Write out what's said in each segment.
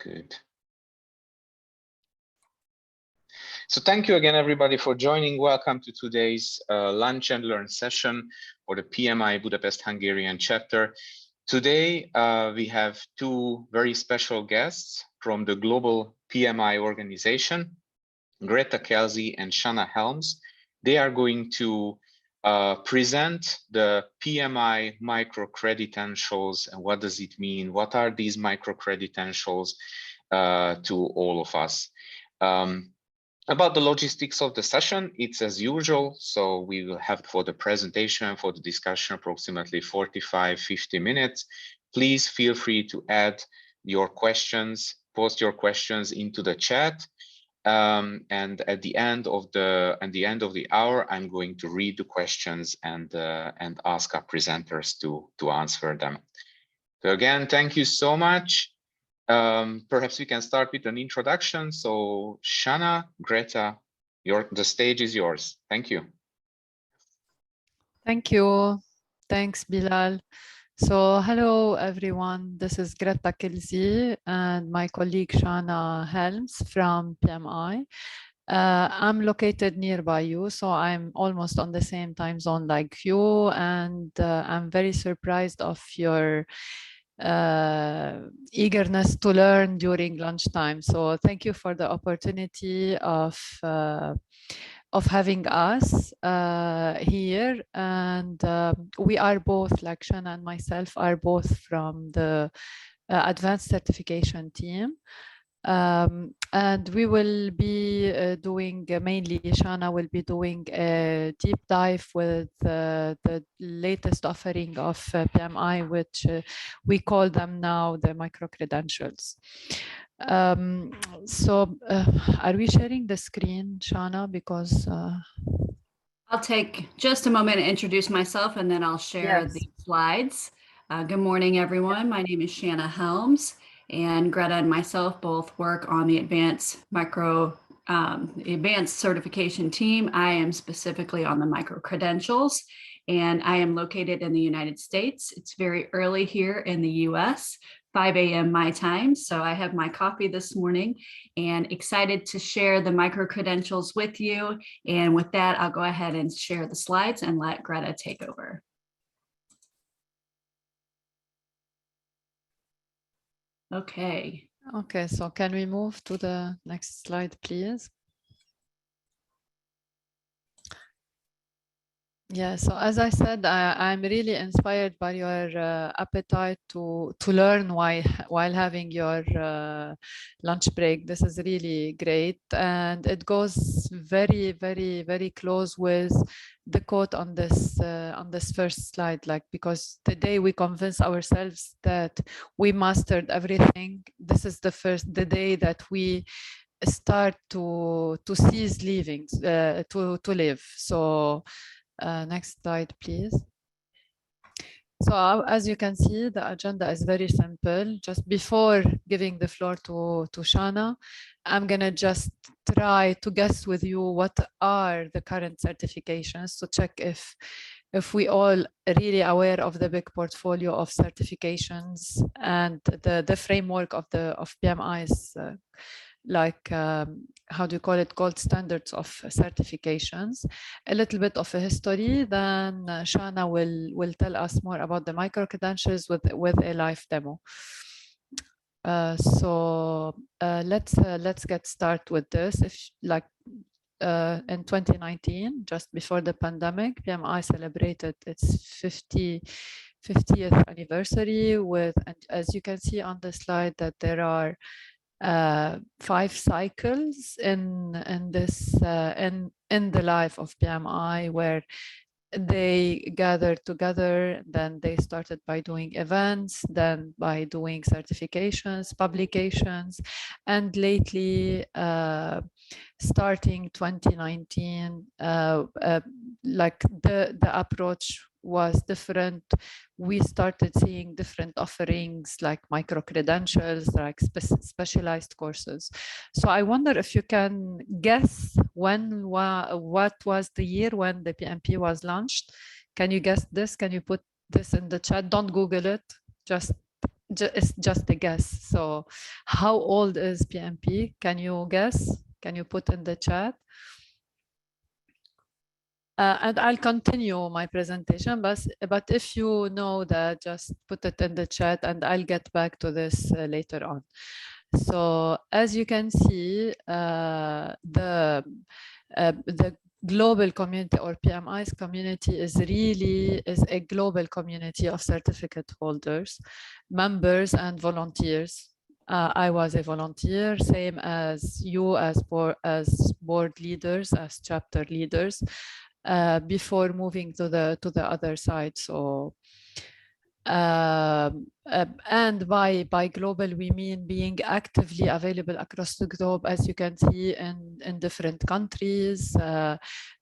Good. So thank you again, everybody, for joining. Welcome to today's Lunch and Learn session for the PMI Budapest Hungarian chapter. Today, we have two very special guests from the global PMI organization, Greta Kelsey and Shanna Helms. They are going to present the PMI micro-credentials and what does it mean? What are these micro-credentials to all of us? About the logistics of the session, it's as usual. So we will have for the presentation, for the discussion, approximately 45-50 minutes. Please feel free to add your questions, post your questions into the chat. And at the end of the hour, I'm going to read the questions and ask our presenters to answer them. So again, thank you so much. Perhaps we can start with an introduction. So Shanna, Greta, the stage is yours. Thank you. Thank you. Thanks, Bilal. So hello, everyone. This is Greta Kelsey and my colleague Shanna Helms from PMI. I'm located nearby you, so I'm almost on the same time zone like you, and I'm very surprised of your eagerness to learn during lunchtime. So thank you for the opportunity of having us here. And we are both, like Shanna and myself, are both from the advanced certification team. And we will be doing mainly, Shanna will be doing a deep dive with the latest offering of PMI, which we call them now the micro-credentials. So are we sharing the screen, Shanna? Because I'll take just a moment to introduce myself and then I'll share the slides. Good morning, everyone. My name is Shanna Helms. And Greta and myself both work on the advanced certification team. I am specifically on the micro-credentials, and I am located in the United States. It's very early here in the US, 5 a.m. my time. So I have my coffee this morning and excited to share the micro-credentials with you. And with that, I'll go ahead and share the slides and let Greta take over. Okay. Okay, so can we move to the next slide, please? Yeah, so as I said, I'm really inspired by your appetite to learn while having your lunch break. This is really great, and it goes very, very, very close with the quote on this first slide. Like, because the day we convince ourselves that we mastered everything, this is the day that we start to cease living, to live. So. Next slide, please. So as you can see, the agenda is very simple. Just before giving the floor to Shanna, I'm gonna just try to guess with you what are the current certifications to check if we all really aware of the big portfolio of certifications and the framework of PMI's like how do you call it, gold standards of certifications. A little bit of a history, then Shanna will tell us more about the micro-credentials with a live demo. So let's get started with this. In 2019, just before the pandemic, PMI celebrated its 50th anniversary with, and as you can see on the slide, that there are 5 cycles in the life of PMI, where they gathered together. Then they started by doing events, then by doing certifications, publications, and lately, starting 2019, like the approach was different. We started seeing different offerings like micro-credentials, like specialized courses. So I wonder if you can guess what was the year when the PMP was launched. Can you guess this? Can you put this in the chat? Don't Google it, just it's just a guess. So how old is PMP? Can you guess? Can you put in the chat? And I'll continue my presentation, but if you know that, just put it in the chat and I'll get back to this later on. So as you can see, the global community or PMI's community is a global community of certificate holders, members and volunteers. I was a volunteer, same as you as board leaders, as chapter leaders, before moving to the other side. So and by global we mean being actively available across the globe, as you can see, in different countries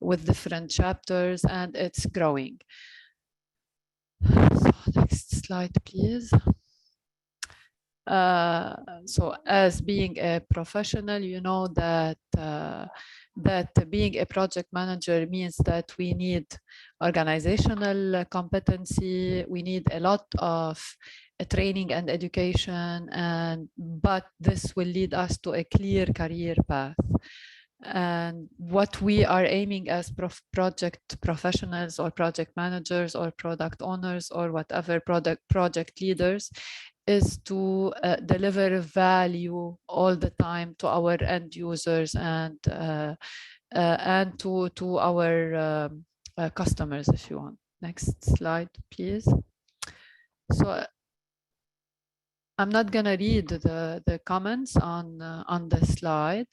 with different chapters, and it's growing. So next slide, please. So as being a professional, you know that that being a project manager means that we need organizational competency, we need a lot of training and education, but this will lead us to a clear career path. And what we are aiming as project professionals or project managers or product owners or whatever project leaders is to deliver value all the time to our end users and to our customers, if you want. Next slide, please. So I'm not gonna read the comments on the slide.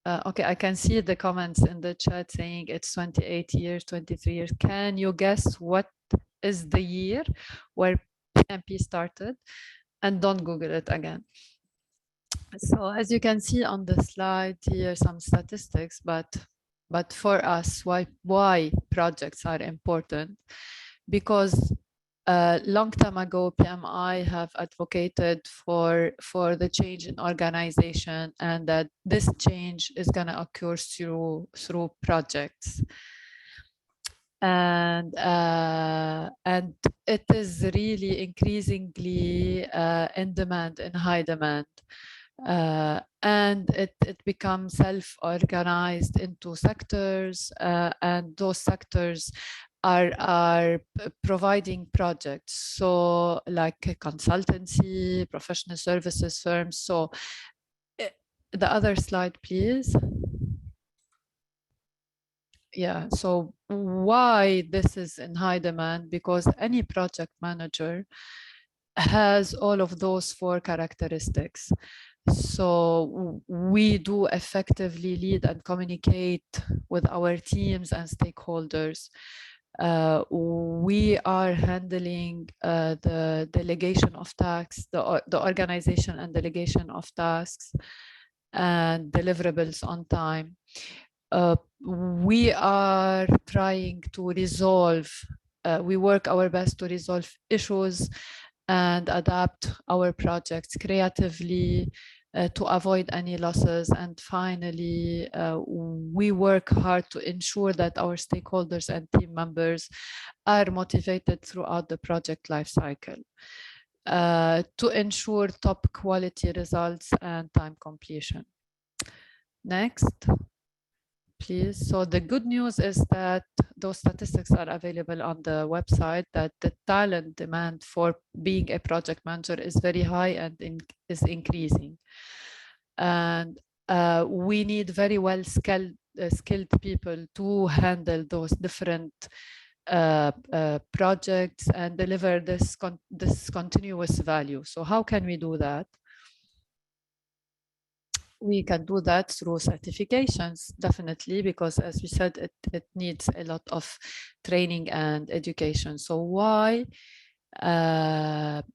Okay, I can see the comments in the chat saying it's 28 years, 23 years. Can you guess what is the year where PMP started? And don't Google it again. So as you can see on the slide here, some statistics, but for us, why projects are important? Because a long time ago, PMI have advocated for the change in organization, and that this change is going to occur through projects. And it is really increasingly in demand, in high demand. And it becomes self-organized into sectors, and those sectors are providing projects, so like a consultancy, professional services firms. So the other slide, please. Yeah, so why this is in high demand? Because any project manager has all of those 4 characteristics. So we do effectively lead and communicate with our teams and stakeholders. We are handling the delegation of tasks, the organization and delegation of tasks and deliverables on time. We are trying to resolve, we work our best to resolve issues and adapt our projects creatively to avoid any losses. And finally, we work hard to ensure that our stakeholders and team members are motivated throughout the project lifecycle to ensure top quality results and time completion. Next, please. So the good news is that those statistics are available on the website, that the talent demand for being a project manager is very high and is increasing. And we need very well skilled people to handle those different projects and deliver this continuous value. So how can we do that? We can do that through certifications, definitely, because as we said, it needs a lot of training and education. So why PMI's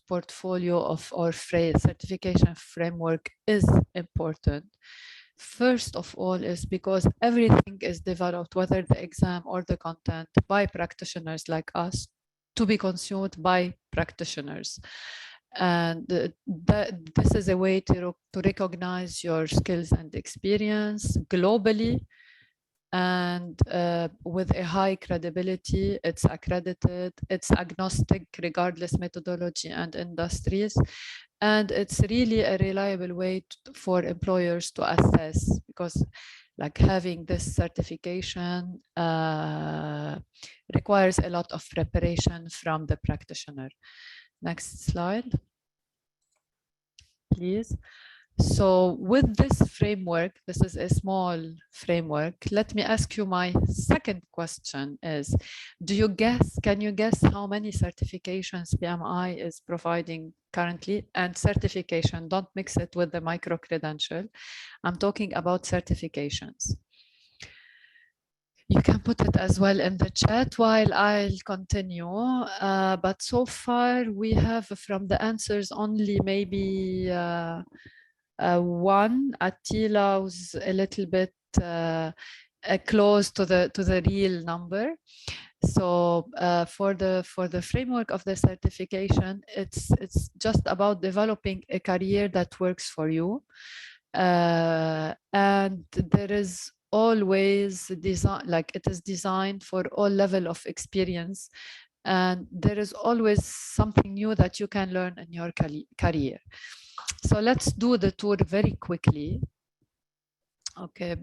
portfolio or certification framework is important? First of all is because everything is developed, whether the exam or the content, by practitioners like us, to be consumed by practitioners. And this is a way to recognize your skills and experience globally, and with a high credibility. It's accredited, it's agnostic regardless methodology and industries, and it's really a reliable way for employers to assess, because like having this certification requires a lot of preparation from the practitioner. Next slide, please. So with this framework, this is a small framework. Let me ask you my second question is, can you guess how many certifications PMI is providing currently? And certification, don't mix it with the micro-credential. I'm talking about certifications. You can put it as well in the chat while I'll continue. But so far we have from the answers only maybe one. Attila was a little bit close to the real number. So for the framework of the certification, it's just about developing a career that works for you, and there is always design, like it is designed for all level of experience, and there is always something new that you can learn in your career. So let's do the tour very quickly. Okay,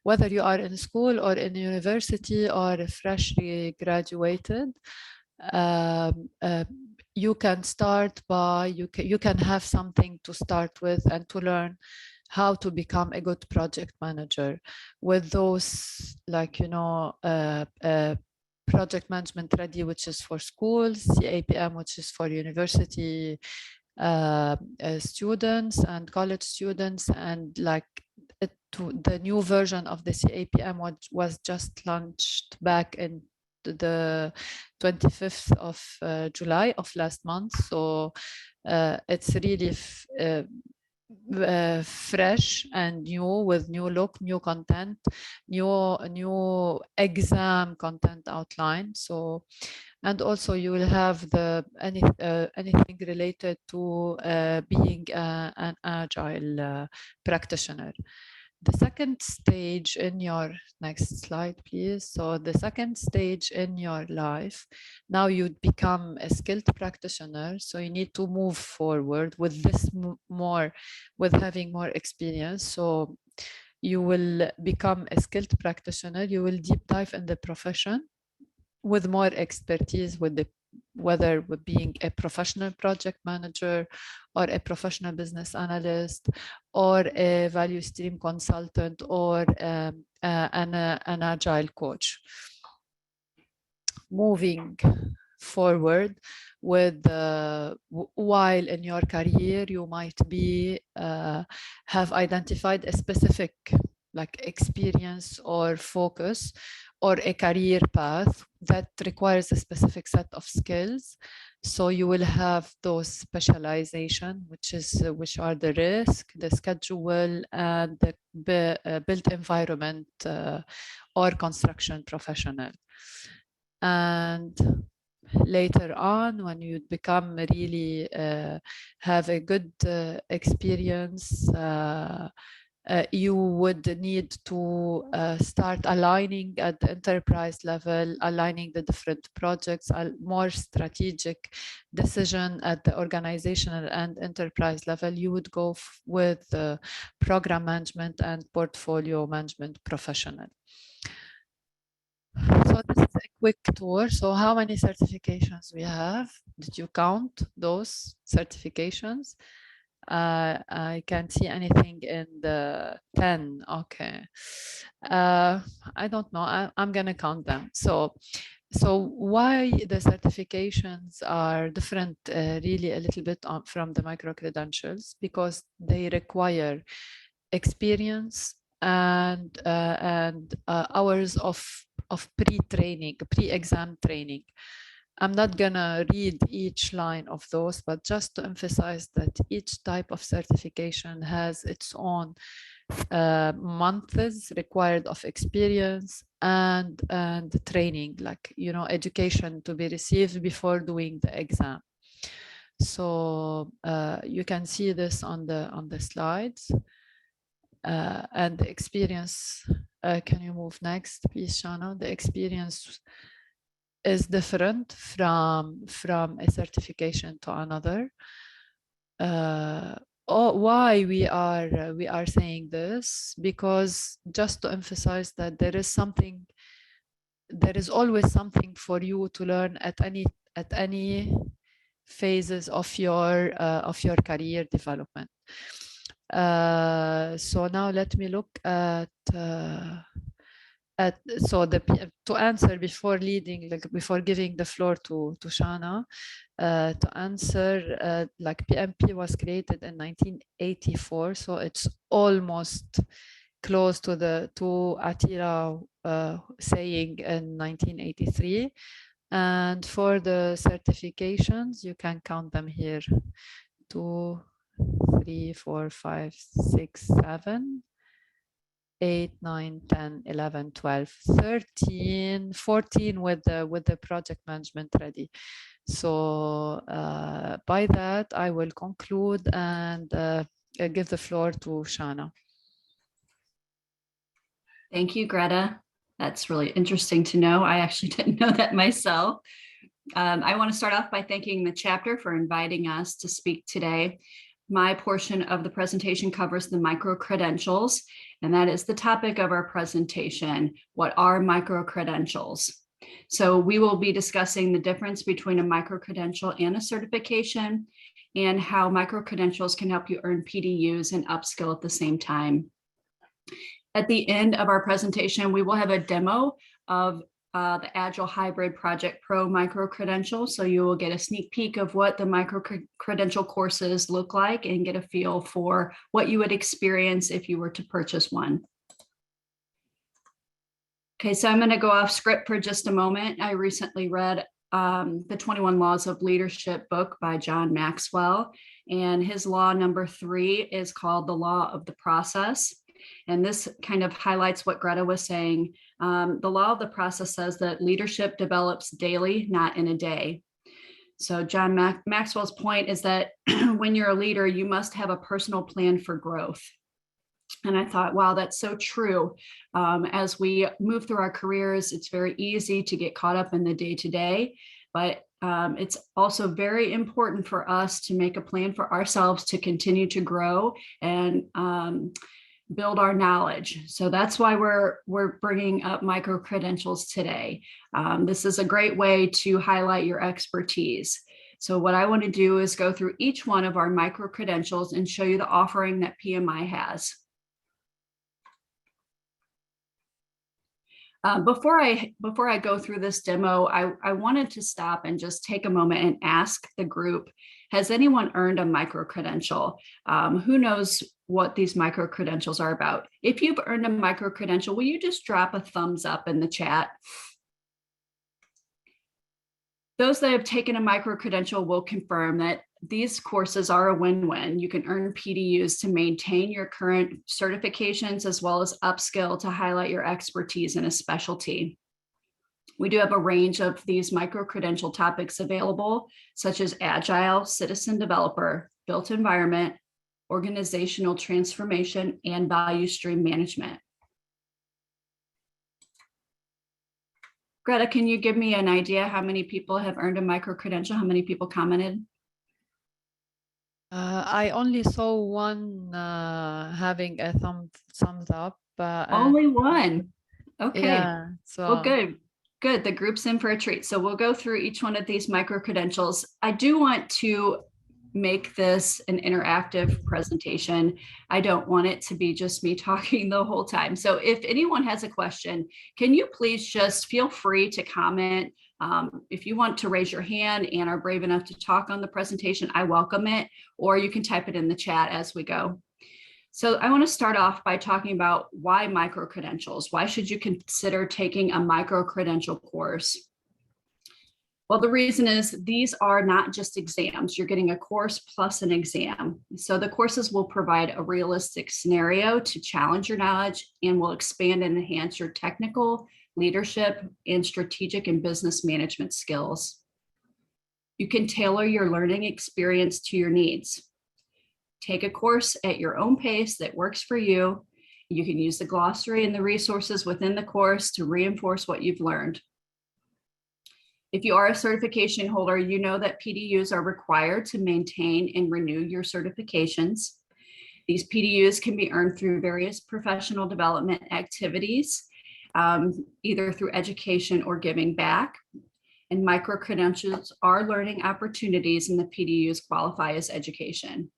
whether you are in school or in university or freshly graduated, you can start by, you can have something to start with and to learn how to become a good project manager with those, like, you know, project management ready, which is for schools, CAPM, which is for university students and college students, and like the new version of the CAPM was just launched back in the 25th of July of last month. So it's really fresh and new, with new look, new content, new exam content outline. So, and also you will have the anything related to being an agile practitioner. The second stage in your, next slide, please. So the second stage in your life, now you become a skilled practitioner. So you need to move forward with this with having more experience. So you will become a skilled practitioner. You will deep dive in the profession with more expertise, with the whether with being a professional project manager or a professional business analyst or a value stream consultant or an agile coach. Moving forward with while in your career you might be have identified a specific like experience or focus or a career path that requires a specific set of skills. So you will have those specialization, which are the risk, the schedule, and the built environment or construction professional. And later on, when you become really have a good experience, you would need to start aligning at the enterprise level, aligning the different projects, a more strategic decision at the organizational and enterprise level. You would go with program management and portfolio management professional. So this is a quick tour. So how many certifications we have? Did you count those certifications? I can't see anything in the 10. Okay. I don't know. I'm going to count them. So why the certifications are different really a little bit from the micro-credentials? Because they require experience and hours of pre-training, pre-exam training. I'm not gonna read each line of those, but just to emphasize that each type of certification has its own months required of experience and training, like, you know, education to be received before doing the exam. So you can see this on the slides, and the experience Can you move next, please, Shana? The experience is different from a certification to another. Why we are saying this? Because just to emphasize that there is always something for you to learn at any phases of your career development. So now let me look at to answer before giving the floor to Shana. To answer, like PMP was created in 1984, so it's almost close to Attila saying in 1983. And for the certifications, you can count them here: 2, 3, 4, 5, 6, 7, 8, 9, 10, 11, 12, 13, 14 with the project management ready. So by that, I will conclude and give the floor to Shana. Thank you, Greta. That's really interesting to know. I actually didn't know that myself. I want to start off by thanking the chapter for inviting us to speak today. My portion of the presentation covers the micro-credentials, and that is the topic of our presentation. What are micro-credentials? So we will be discussing the difference between a micro-credential and a certification, and how micro-credentials can help you earn PDUs and upskill at the same time. At the end of our presentation, we will have a demo of the Agile Hybrid Project Pro micro-credential. So you will get a sneak peek of what the micro-credential courses look like and get a feel for what you would experience if you were to purchase one. Okay, so I'm going to go off script for just a moment. I recently read the 21 Laws of Leadership book by John Maxwell, and his law number 3 is called the Law of the Process. And this kind of highlights what Greta was saying. The law of the process says that leadership develops daily, not in a day. So John Maxwell's point is that when you're a leader, you must have a personal plan for growth. And I thought, wow, that's so true. As we move through our careers, it's very easy to get caught up in the day-to-day, but it's also very important for us to make a plan for ourselves to continue to grow and build our knowledge. So that's why we're bringing up micro-credentials today. This is a great way to highlight your expertise. So what I want to do is go through each one of our micro-credentials and show you the offering that PMI has. Before I go through this demo, I wanted to stop and just take a moment and ask the group, has anyone earned a micro-credential? Who knows what these micro-credentials are about? If you've earned a micro-credential, will you just drop a thumbs up in the chat? Those that have taken a micro-credential will confirm that these courses are a win-win. You can earn PDUs to maintain your current certifications as well as upskill to highlight your expertise in a specialty. We do have a range of these micro-credential topics available, such as Agile, Citizen Developer, Built Environment, Organizational Transformation, and Value Stream Management. Greta, can you give me an idea how many people have earned a micro-credential? How many people commented? I only saw one having a thumbs up. Only one. Okay. Yeah. So well, good. Good. The group's in for a treat. So we'll go through each one of these micro-credentials. I do want to make this an interactive presentation. I don't want it to be just me talking the whole time. So if anyone has a question, can you please just feel free to comment? If you want to raise your hand and are brave enough to talk on the presentation, I welcome it, or you can type it in the chat as we go. So I want to start off by talking about why micro-credentials. Why should you consider taking a micro-credential course? Well, the reason is these are not just exams. You're getting a course plus an exam. So the courses will provide a realistic scenario to challenge your knowledge and will expand and enhance your technical, leadership, and strategic and business management skills. You can tailor your learning experience to your needs. Take a course at your own pace that works for you You can use the glossary and the resources within the course to reinforce what you've learned. If you are a certification holder, you know that PDUs are required to maintain and renew your certifications. These PDUs can be earned through various professional development activities, either through education or giving back. And micro-credentials are learning opportunities, and the PDUs qualify as education.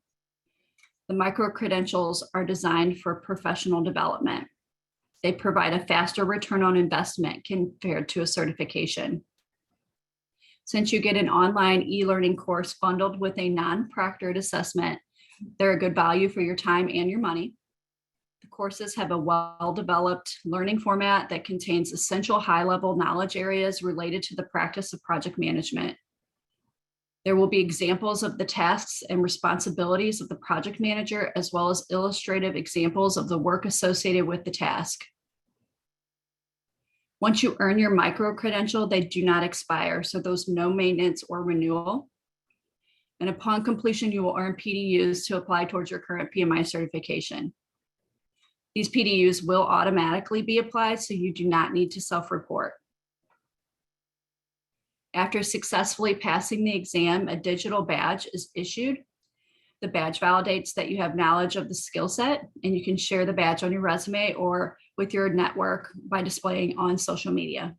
The micro-credentials are designed for professional development. They provide a faster return on investment compared to a certification. Since you get an online e-learning course bundled with a non-proctored assessment, they're a good value for your time and your money. The courses have a well-developed learning format that contains essential high-level knowledge areas related to the practice of project management. There will be examples of the tasks and responsibilities of the project manager, as well as illustrative examples of the work associated with the task. Once you earn your micro-credential, they do not expire, so there's no maintenance or renewal. And upon completion, you will earn PDUs to apply towards your current PMI certification. These PDUs will automatically be applied, so you do not need to self-report. After successfully passing the exam, a digital badge is issued. The badge validates that you have knowledge of the skill set, and you can share the badge on your resume or with your network by displaying on social media.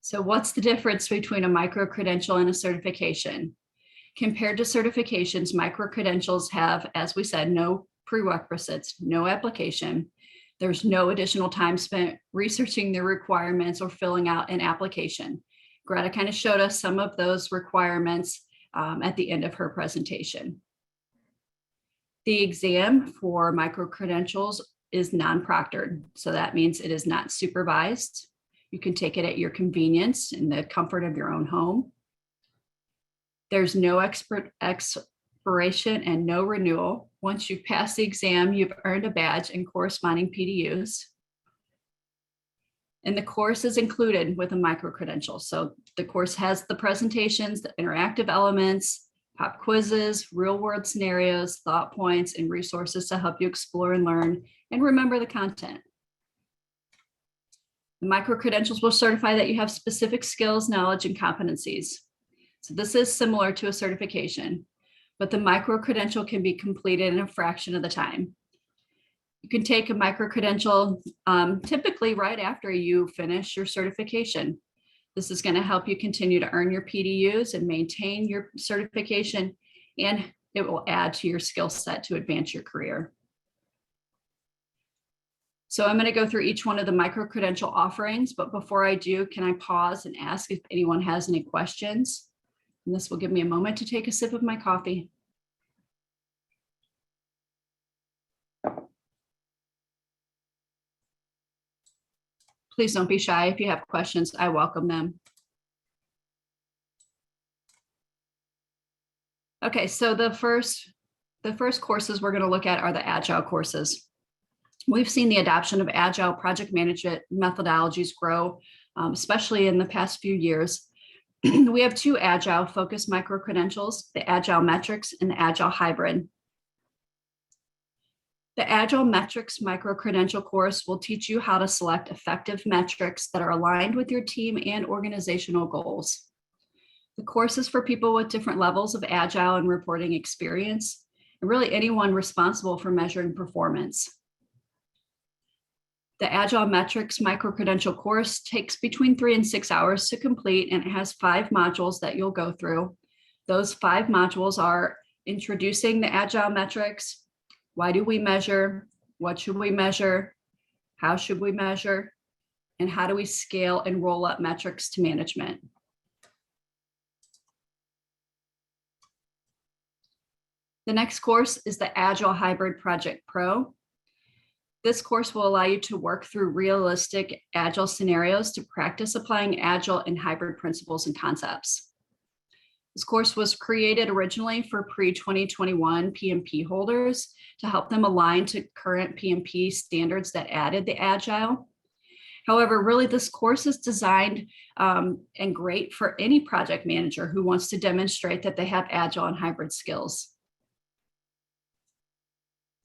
So what's the difference between a micro-credential and a certification? Compared to certifications, micro-credentials have, as we said, no prerequisites, no application. There's no additional time spent researching the requirements or filling out an application. Greta kind of showed us some of those requirements at the end of her presentation. The exam for micro-credentials is non-proctored, so that means it is not supervised. You can take it at your convenience in the comfort of your own home. There's no expiration and no renewal. Once you've passed the exam, you've earned a badge and corresponding PDUs. And the course is included with a micro-credential. So the course has the presentations, the interactive elements, pop quizzes, real-world scenarios, thought points, and resources to help you explore and learn and remember the content. The micro-credentials will certify that you have specific skills, knowledge, and competencies. So this is similar to a certification, but the micro-credential can be completed in a fraction of the time. You can take a micro-credential typically right after you finish your certification. This is going to help you continue to earn your PDUs and maintain your certification, and it will add to your skill set to advance your career. So I'm going to go through each one of the micro-credential offerings, but before I do, can I pause and ask if anyone has any questions? And this will give me a moment to take a sip of my coffee. Please don't be shy. If you have questions, I welcome them. Okay, so the first courses we're going to look at are the Agile courses. We've seen the adoption of Agile project management methodologies grow, especially in the past few years. We have two Agile focused micro-credentials, the Agile Metrics and the Agile Hybrid. The Agile Metrics micro-credential course will teach you how to select effective metrics that are aligned with your team and organizational goals. The course is for people with different levels of Agile and reporting experience, and really anyone responsible for measuring performance. The Agile Metrics micro-credential course takes between 3 and 6 hours to complete, and it has 5 modules that you'll go through. Those 5 modules are introducing the Agile Metrics, why do we measure, what should we measure, how should we measure, and how do we scale and roll up metrics to management. The next course is the Agile Hybrid Project Pro. This course will allow you to work through realistic Agile scenarios to practice applying Agile and hybrid principles and concepts. This course was created originally for pre-2021 PMP holders to help them align to current PMP standards that added the Agile. However, really this course is designed and great for any project manager who wants to demonstrate that they have Agile and hybrid skills.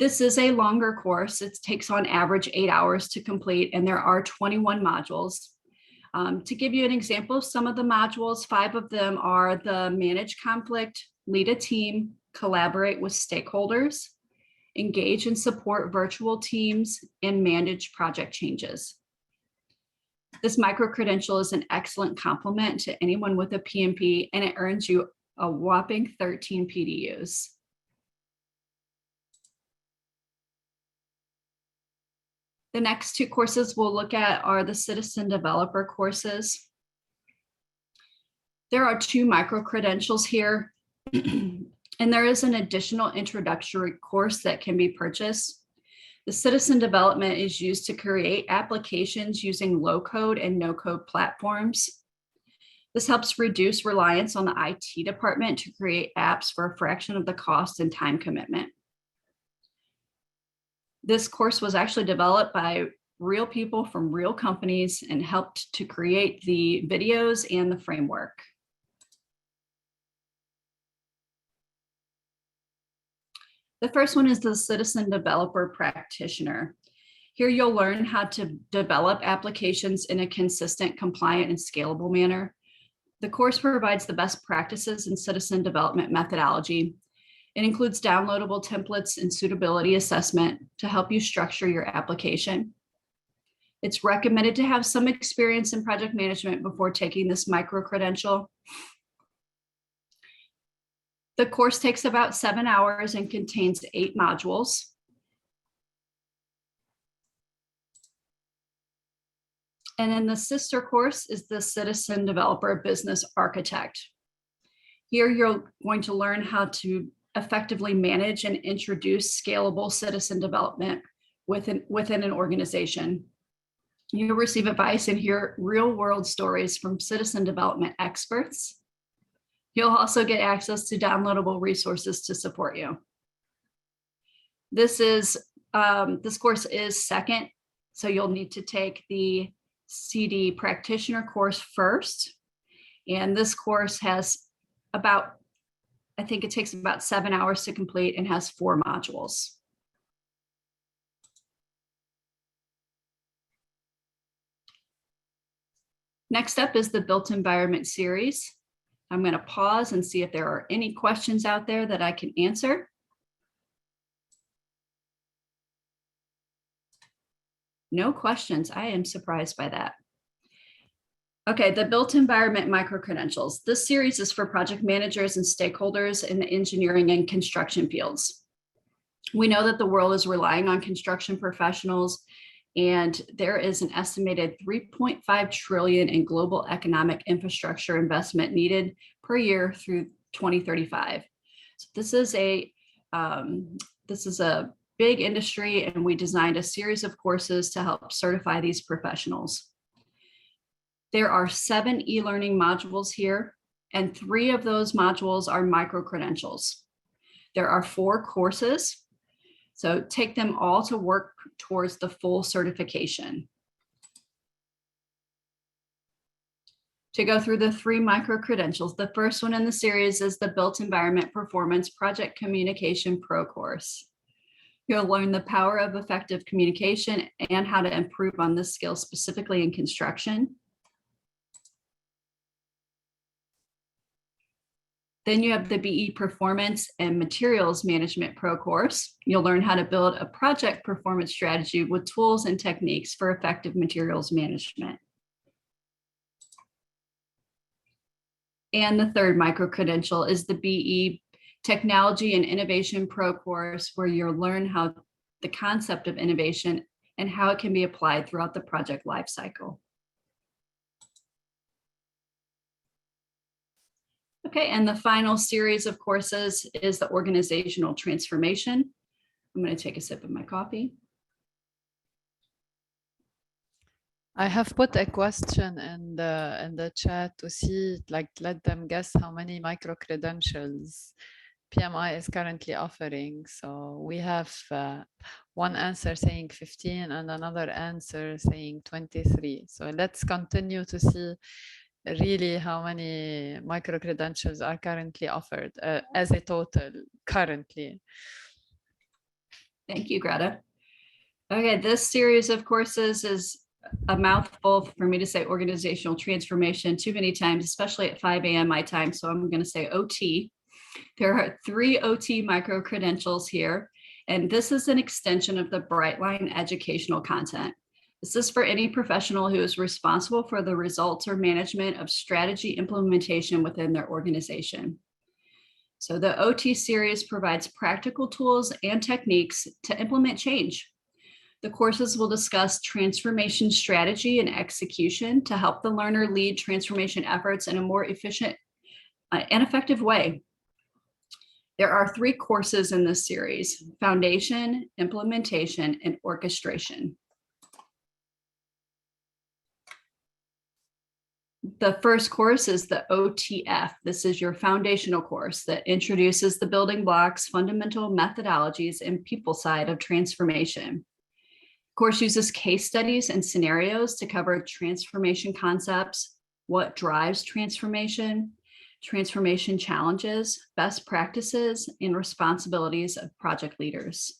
This is a longer course. It takes on average 8 hours to complete, and there are 21 modules. To give you an example of some of the modules, 5 of them are the manage conflict, lead a team, collaborate with stakeholders, engage and support virtual teams, and manage project changes. This micro-credential is an excellent complement to anyone with a PMP, and it earns you a whopping 13 PDUs. The next 2 courses we'll look at are the Citizen Developer courses. There are 2 micro-credentials here, and there is an additional introductory course that can be purchased. The Citizen Development is used to create applications using low-code and no-code platforms. This helps reduce reliance on the IT department to create apps for a fraction of the cost and time commitment. This course was actually developed by real people from real companies and helped to create the videos and the framework. The first one is the Citizen Developer Practitioner. Here you'll learn how to develop applications in a consistent, compliant, and scalable manner. The course provides the best practices in citizen development methodology. It includes downloadable templates and suitability assessment to help you structure your application. It's recommended to have some experience in project management before taking this micro-credential. The course takes about 7 hours and contains 8 modules. And then the sister course is the Citizen Developer Business Architect. Here you're going to learn how to effectively manage and introduce scalable citizen development within an organization. You'll receive advice and hear real-world stories from citizen development experts. You'll also get access to downloadable resources to support you. This course is second, so you'll need to take the CD Practitioner course first. And this course has I think it takes about 7 hours to complete and has 4 modules. Next up is the Built Environment series. I'm going to pause and see if there are any questions out there that I can answer. No questions. I am surprised by that. Okay, the Built Environment Micro-Credentials. This series is for project managers and stakeholders in the engineering and construction fields. We know that the world is relying on construction professionals, and there is an estimated 3.5 trillion in global economic infrastructure investment needed per year through 2035. So this is a big industry, and we designed a series of courses to help certify these professionals. There are 7 e-learning modules here, and 3 of those modules are micro-credentials. There are 4 courses, so take them all to work towards the full certification. To go through the 3 micro-credentials, the first one in the series is the Built Environment Performance Project Communication Pro course. You'll learn the power of effective communication and how to improve on this skill specifically in construction. Then you have the BE Performance and Materials Management Pro course. You'll learn how to build a project performance strategy with tools and techniques for effective materials management. And the third micro-credential is the BE Technology and Innovation Pro course, where you'll learn how the concept of innovation and how it can be applied throughout the project lifecycle. Okay, and the final series of courses is the Organizational Transformation. I'm going to take a sip of my coffee. I have put a question in the chat to see, like, let them guess how many micro-credentials PMI is currently offering. So we have one answer saying 15 and another answer saying 23. So let's continue to see really how many micro-credentials are currently offered as a total currently. Thank you, Greta. Okay, this series of courses is a mouthful for me to say organizational transformation too many times, especially at 5 a.m. my time. So I'm going to say OT. There are 3 OT micro-credentials here, and this is an extension of the Brightline educational content. This is for any professional who is responsible for the results or management of strategy implementation within their organization. So the OT series provides practical tools and techniques to implement change. The courses will discuss transformation strategy and execution to help the learner lead transformation efforts in a more efficient and effective way. There are 3 courses in this series: Foundation, Implementation, and Orchestration. The first course is the OTF. This is your foundational course that introduces the building blocks, fundamental methodologies, and people side of transformation. The course uses case studies and scenarios to cover transformation concepts, what drives transformation, transformation challenges, best practices, and responsibilities of project leaders.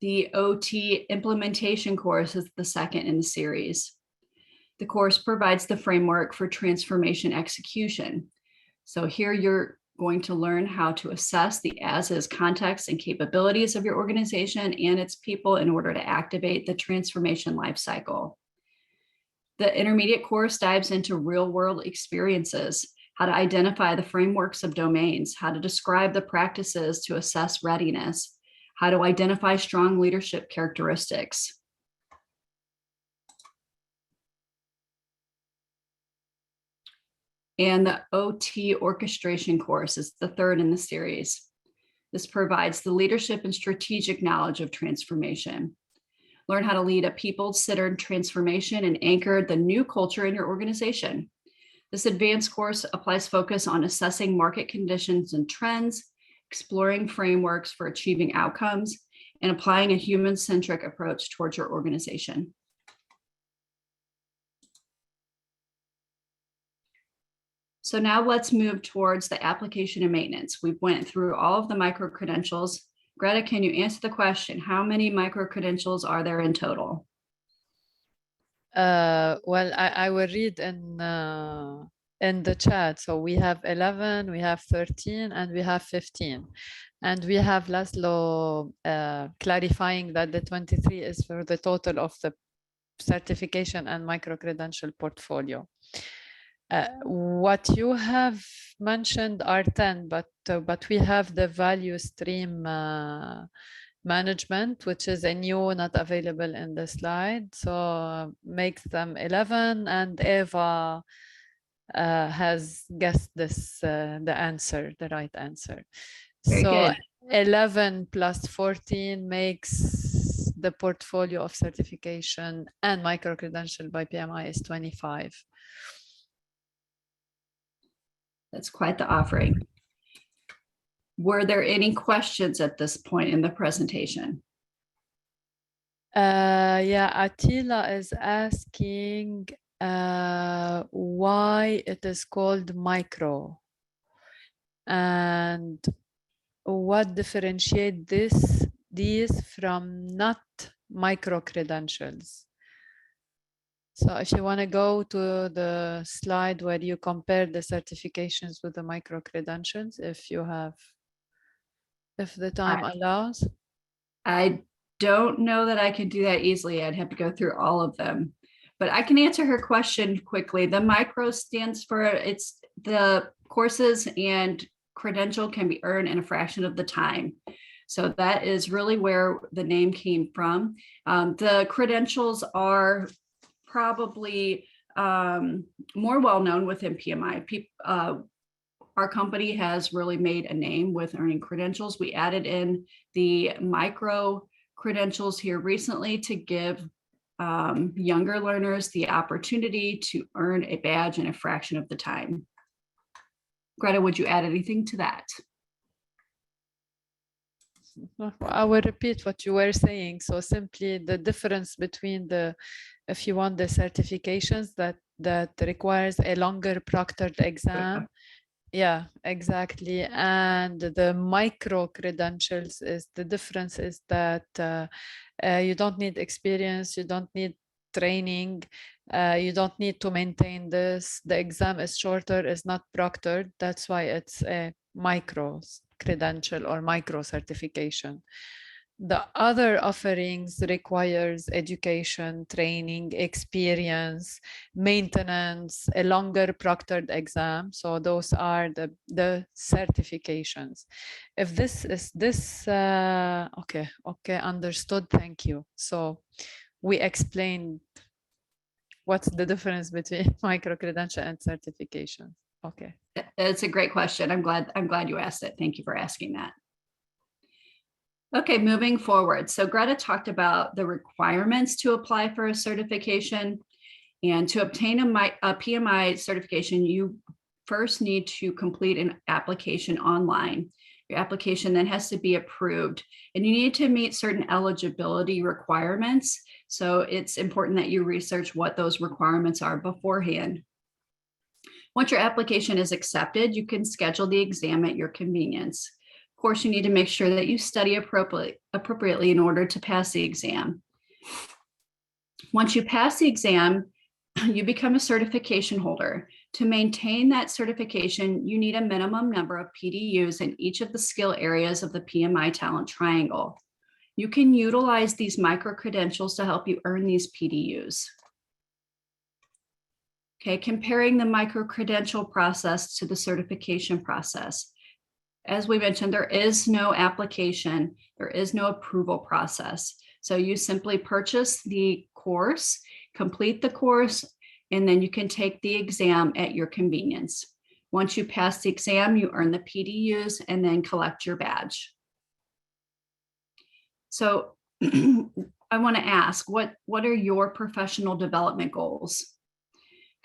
The OT implementation course is the second in the series. The course provides the framework for transformation execution. So here you're going to learn how to assess the as-is context and capabilities of your organization and its people in order to activate the transformation lifecycle. The intermediate course dives into real-world experiences, how to identify the frameworks of domains, how to describe the practices to assess readiness, how to identify strong leadership characteristics. And the OT orchestration course is the third in the series. This provides the leadership and strategic knowledge of transformation. Learn how to lead a people-centered transformation and anchor the new culture in your organization. This advanced course applies focus on assessing market conditions and trends, exploring frameworks for achieving outcomes, and applying a human-centric approach towards your organization. So now let's move towards the application and maintenance. We went through all of the micro-credentials. Greta, can you answer the question? How many micro-credentials are there in total? Well, I will read in the chat. So we have 11, we have 13, and we have 15. And we have Laszlo clarifying that the 23 is for the total of the certification and micro-credential portfolio. What you have mentioned are 10, but we have the value stream management, which is a new, not available in the slide. So makes them 11, and Eva has guessed this, the right answer. Very so good. 11 plus 14 makes the portfolio of certification and micro-credential by PMI is 25. That's quite the offering. Were there any questions at this point in the presentation? Yeah, Attila is asking why it is called micro and what differentiates these from not micro credentials. So if you want to go to the slide where you compare the certifications with the micro credentials, if the time allows. I don't know that I can do that easily. I'd have to go through all of them, but I can answer her question quickly. The micro stands for it's the courses and credential can be earned in a fraction of the time. So that is really where the name came from. The credentials are probably more well-known within PMI. Our company has really made a name with earning credentials. We added in the micro credentials here recently to give younger learners the opportunity to earn a badge in a fraction of the time. Greta, would you add anything to that? I will repeat what you were saying. So simply the difference between if you want the certifications that requires a longer proctored exam Yeah, exactly. And the micro credentials is the difference is that you don't need experience, you don't need training, you don't need to maintain this. The exam is shorter, is not proctored. That's why it's a micro credential or micro certification. The other offerings requires education, training, experience, maintenance, a longer proctored exam. So those are the certifications. If this is this, okay, understood, thank you. So we explained what's the difference between micro-credential and certifications. Okay. It's a great question. I'm glad you asked it. Thank you for asking that. Okay, moving forward. So Greta talked about the requirements to apply for a certification, and to obtain a PMI certification, you first need to complete an application online. Your application then has to be approved, and you need to meet certain eligibility requirements. So it's important that you research what those requirements are beforehand. Once your application is accepted, you can schedule the exam at your convenience. Of course, you need to make sure that you study appropriately in order to pass the exam. Once you pass the exam, you become a certification holder. To maintain that certification, you need a minimum number of PDUs in each of the skill areas of the PMI talent triangle. You can utilize these micro-credentials to help you earn these PDUs. Okay, comparing the micro-credential process to the certification process. As we mentioned, there is no application, there is no approval process. So you simply purchase the course, complete the course, and then you can take the exam at your convenience. Once you pass the exam, you earn the PDUs and then collect your badge. So I want to ask, what are your professional development goals?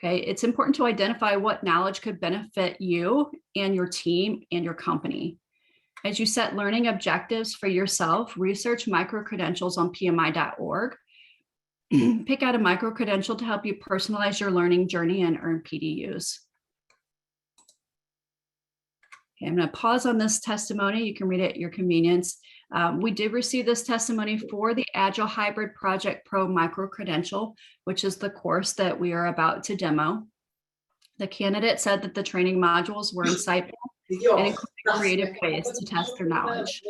Okay, it's important to identify what knowledge could benefit you and your team and your company. As you set learning objectives for yourself, research micro-credentials on PMI.org. Pick out a micro-credential to help you personalize your learning journey and earn PDUs. Okay, I'm going to pause on this testimony. You can read it at your convenience. We did receive this testimony for the Agile Hybrid Project Pro micro-credential, which is the course that we are about to demo. The candidate said that the training modules were insightful and included creative ways to test their knowledge.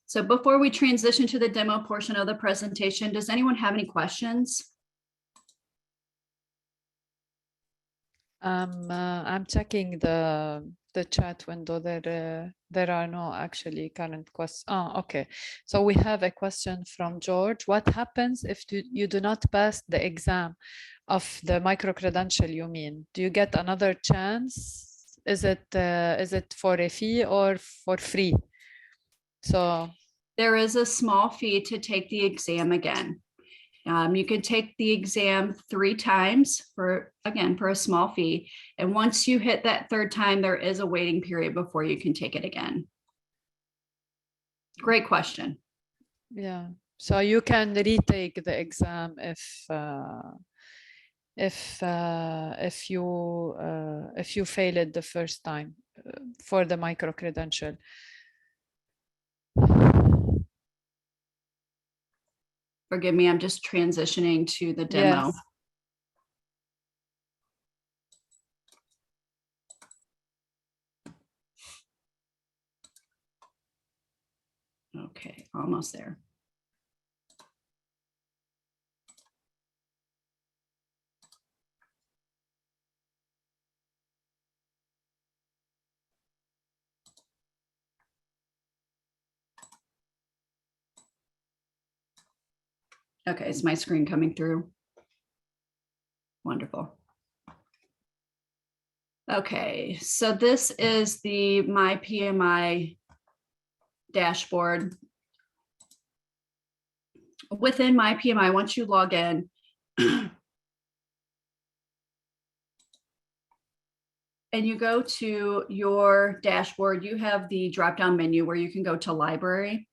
So before we transition to the demo portion of the presentation, does anyone have any questions? I'm checking the chat window. There are no actually current questions. Oh, okay. So we have a question from George. What happens if you do not pass the exam of the micro credential? You mean, do you get another chance? Is it for a fee or for free? So there is a small fee to take the exam again. You can take the exam 3 times for a small fee. And once you hit that 3rd time, there is a waiting period before you can take it again. Great question. Yeah, so you can retake the exam if you fail it the first time for the micro credential. Forgive me, I'm just transitioning to the demo. Yes. Okay, almost there. Okay, is my screen coming through? Wonderful. Okay, so this is the My PMI dashboard. Within My PMI, once you log in, and you go to your dashboard, you have the drop-down menu where you can go to library.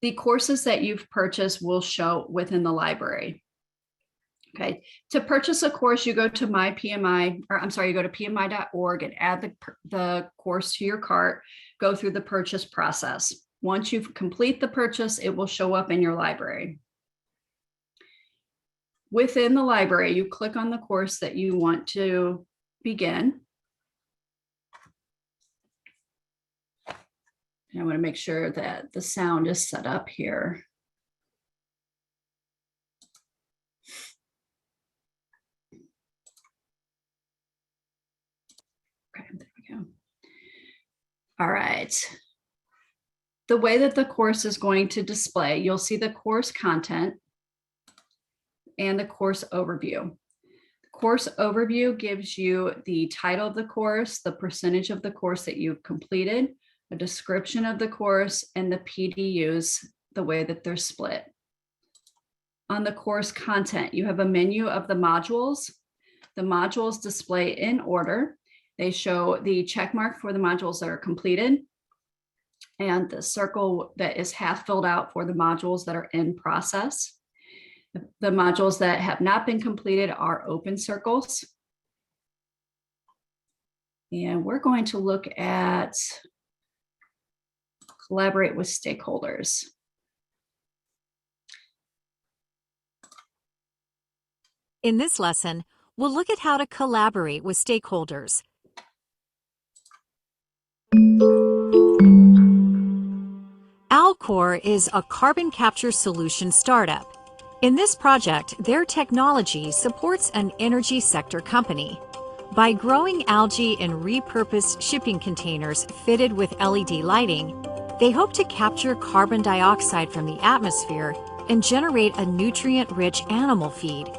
The courses that you've purchased will show within the library. Okay, to purchase a course, you go to you go to PMI.org and add the course to your cart, go through the purchase process. Once you complete the purchase, it will show up in your library. Within the library, you click on the course that you want to begin. And I want to make sure that the sound is set up here. Okay, there we go. All right. The way that the course is going to display, you'll see the course content and the course overview. The course overview gives you the title of the course, the percentage of the course that you've completed, a description of the course, and the PDUs, the way that they're split. On the course content, you have a menu of the modules. The modules display in order. They show the check mark for the modules that are completed and the circle that is half filled out for the modules that are in process. The modules that have not been completed are open circles. And we're going to look at collaborate with stakeholders. In this lesson, we'll look at how to collaborate with stakeholders. Alcor is a carbon capture solution startup. In this project, their technology supports an energy sector company. By growing algae in repurposed shipping containers fitted with LED lighting, they hope to capture carbon dioxide from the atmosphere and generate a nutrient-rich animal feed.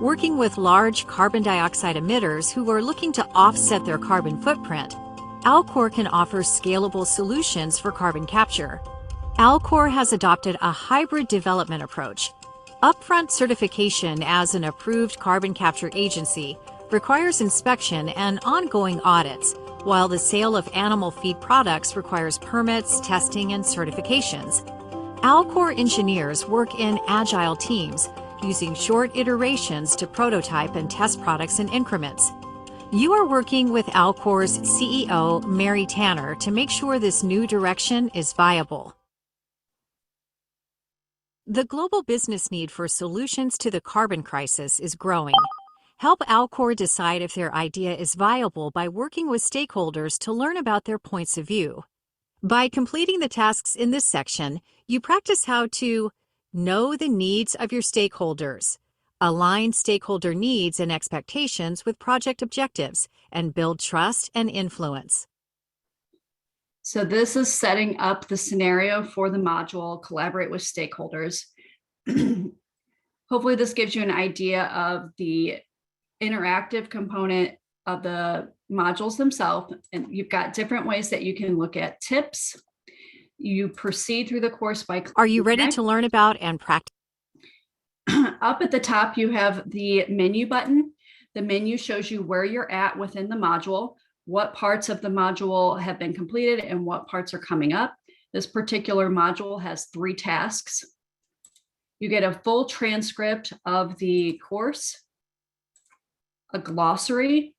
Working with large carbon dioxide emitters who are looking to offset their carbon footprint, Alcor can offer scalable solutions for carbon capture. Alcor has adopted a hybrid development approach. Upfront certification as an approved carbon capture agency requires inspection and ongoing audits, while the sale of animal feed products requires permits, testing, and certifications. Alcor engineers work in agile teams, using short iterations to prototype and test products in increments. You are working with Alcor's CEO, Mary Tanner, to make sure this new direction is viable. The global business need for solutions to the carbon crisis is growing. Help Alcor decide if their idea is viable by working with stakeholders to learn about their points of view. By completing the tasks in this section, you practice how to know the needs of your stakeholders, align stakeholder needs and expectations with project objectives, and build trust and influence. So this is setting up the scenario for the module, collaborate with stakeholders. Hopefully this gives you an idea of the interactive component of the modules themselves. And you've got different ways that you can look at tips. You proceed through the course by clicking. Are you ready to learn about and practice? Up at the top, you have the menu button. The menu shows you where you're at within the module, what parts of the module have been completed and what parts are coming up. This particular module has 3 tasks. You get a full transcript of the course, a glossary,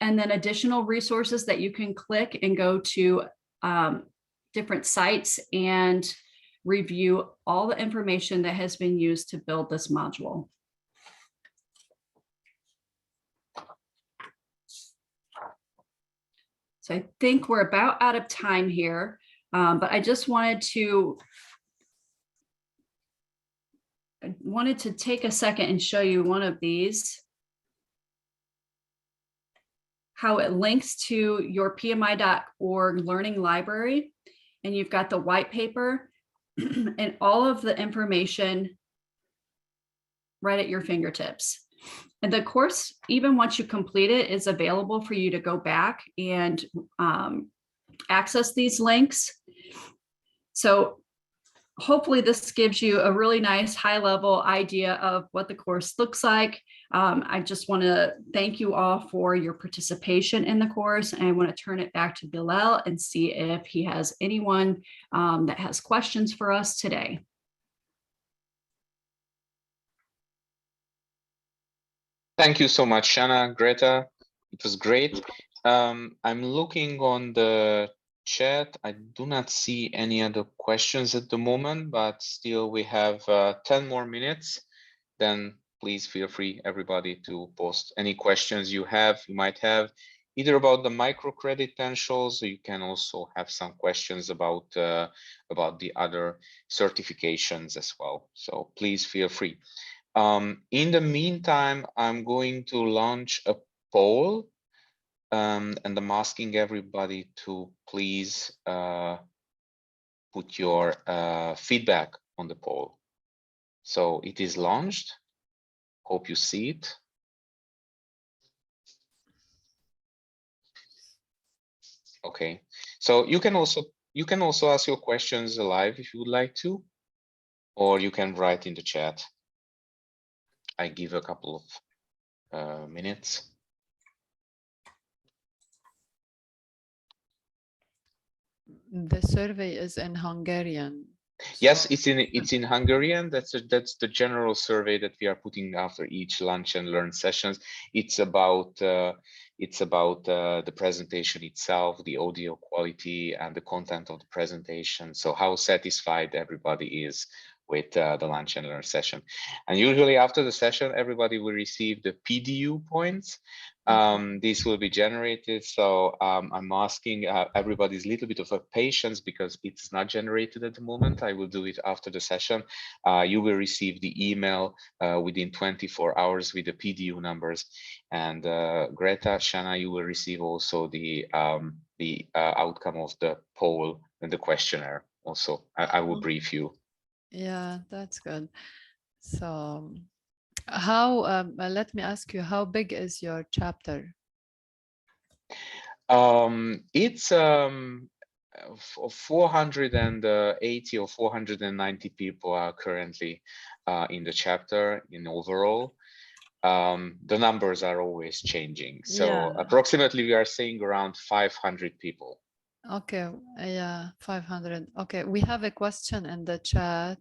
and then additional resources that you can click and go to different sites and review all the information that has been used to build this module. So I think we're about out of time here, but I just wanted to take a second and show you one of these, how it links to your PMI.org learning library. And you've got the white paper and all of the information right at your fingertips. And the course, even once you complete it, is available for you to go back and access these links. So hopefully this gives you a really nice high level idea of what the course looks like. I just want to thank you all for your participation in the course. And I want to turn it back to Bilal and see if he has anyone that has questions for us today. Thank you so much, Shanna, Greta. It was great. I'm looking on the chat. I do not see any other questions at the moment, but still we have 10 more minutes. Then please feel free, everybody, to post any questions you might have, either about the microcredit potentials, or you can also have some questions about the other certifications as well. So please feel free. In the meantime, I'm going to launch a poll, and I'm asking everybody to please put your feedback on the poll. So it is launched. Hope you see it. Okay, so you can also ask your questions live if you would like to, or you can write in the chat. I give a couple of minutes. The survey is in Hungarian. Yes, So it's in Hungarian. That's the general survey that we are putting after each lunch and learn sessions. It's about the presentation itself, the audio quality, and the content of the presentation. So how satisfied everybody is with the lunch and learn session. And usually after the session, everybody will receive the PDU points. This will be generated. So I'm asking everybody's little bit of a patience because it's not generated at the moment. I will do it after the session. You will receive the email within 24 hours with the PDU numbers. And Greta, Shanna, you will receive also the outcome of the poll and the questionnaire. Also, I will brief you. yeah, that's good. So how, let me ask you, how big is your chapter? It's 480 or 490 people are currently in the chapter in overall. The numbers are always changing. So Yeah. approximately we are saying around 500 people. Okay, yeah, 500. Okay, we have a question in the chat.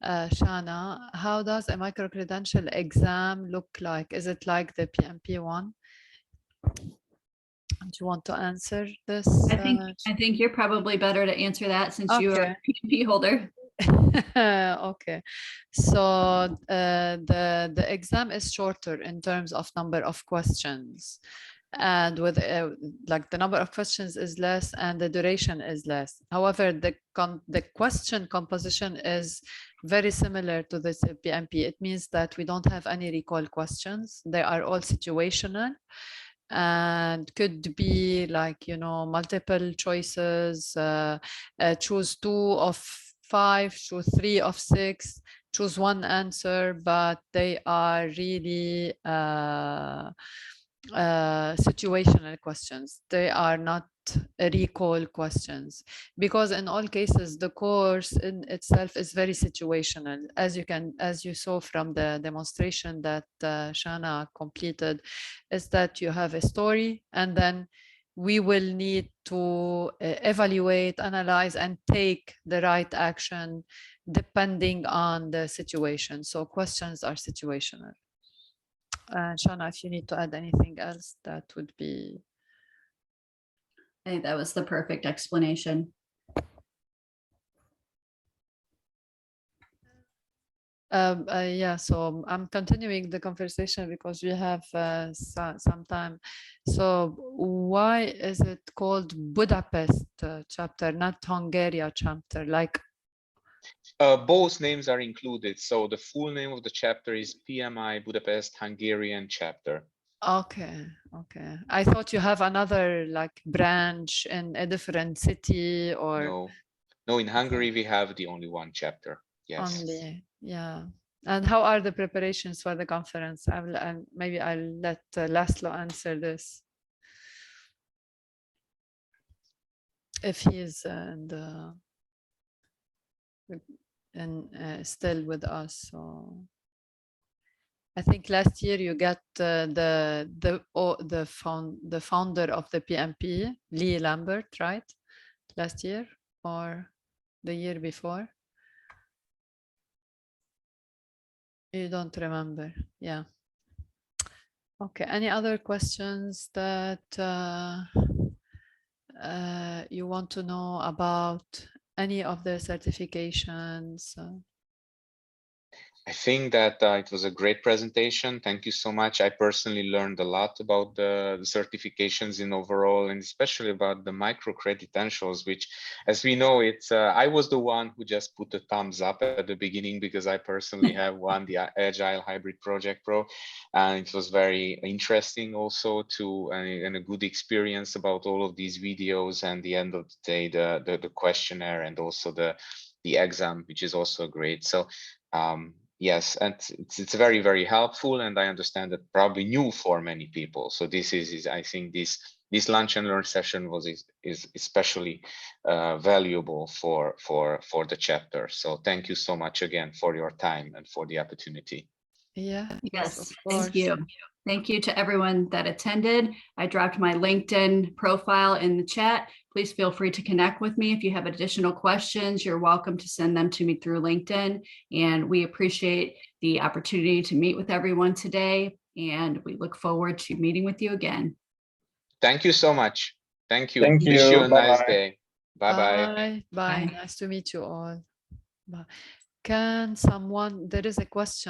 Shana, how does a micro-credential exam look like? Is it like the PMP one? Do you want to answer this? I think you're probably better to answer that since you are a PMP holder. Okay, so the exam is shorter in terms of number of questions, and with like the number of questions is less and the duration is less. However, the question composition is very similar to the PMP. It means that we don't have any recall questions. They are all situational and could be like, you know, multiple choices, choose 2 of 5, choose 3 of 6, choose one answer, but they are really situational questions. They are not recall questions, because in all cases the course in itself is very situational, as you saw from the demonstration that Shana completed, is that you have a story and then we will need to evaluate, analyze, and take the right action depending on the situation. So questions are situational. Shana, if you need to add anything else, that would be. I think that was the perfect explanation. Yeah, so I'm continuing the conversation because we have some time. So why is it called Budapest chapter, not Hungary chapter? Like both names are included. So the full name of the chapter is PMI Budapest Hungarian chapter. Okay, okay. I thought you have another like branch in a different city or. No, in Hungary we have the only one chapter. Yes. Only, yeah. And how are the preparations for the conference? Maybe I'll let Laszlo answer this, if he is in the. and still with us. So I think last year you got the founder of the PMP, Lee Lambert, right? Last year or the year before? You don't remember? Yeah. Okay. Any other questions that you want to know about any of the certifications? I think that it was a great presentation. Thank you so much. I personally learned a lot about the certifications in overall, and especially about the micro credentials, which, as we know, it's I was the one who just put the thumbs up at the beginning because I personally have one, the Agile Hybrid Project Pro, and it was very interesting also to and a good experience about all of these videos, and the end of the day, the questionnaire and also the exam, which is also great. So yes, and it's very, very helpful, and I understand that probably new for many people. So this is I think this lunch and learn session is especially valuable for the chapter. So thank you so much again for your time and for the opportunity. Yeah. Yes, of course. thank you. Thank you to everyone that attended. I dropped my LinkedIn profile in the chat. Please feel free to connect with me. If you have additional questions, you're welcome to send them to me through LinkedIn. And we appreciate the opportunity to meet with everyone today. And we look forward to meeting with you again. Thank you so much. Thank you. Thank Wish you. you a nice Bye-bye. day. Bye-bye. Bye. Bye. Bye. Nice to meet you all. Bye. Can someone, there is a question.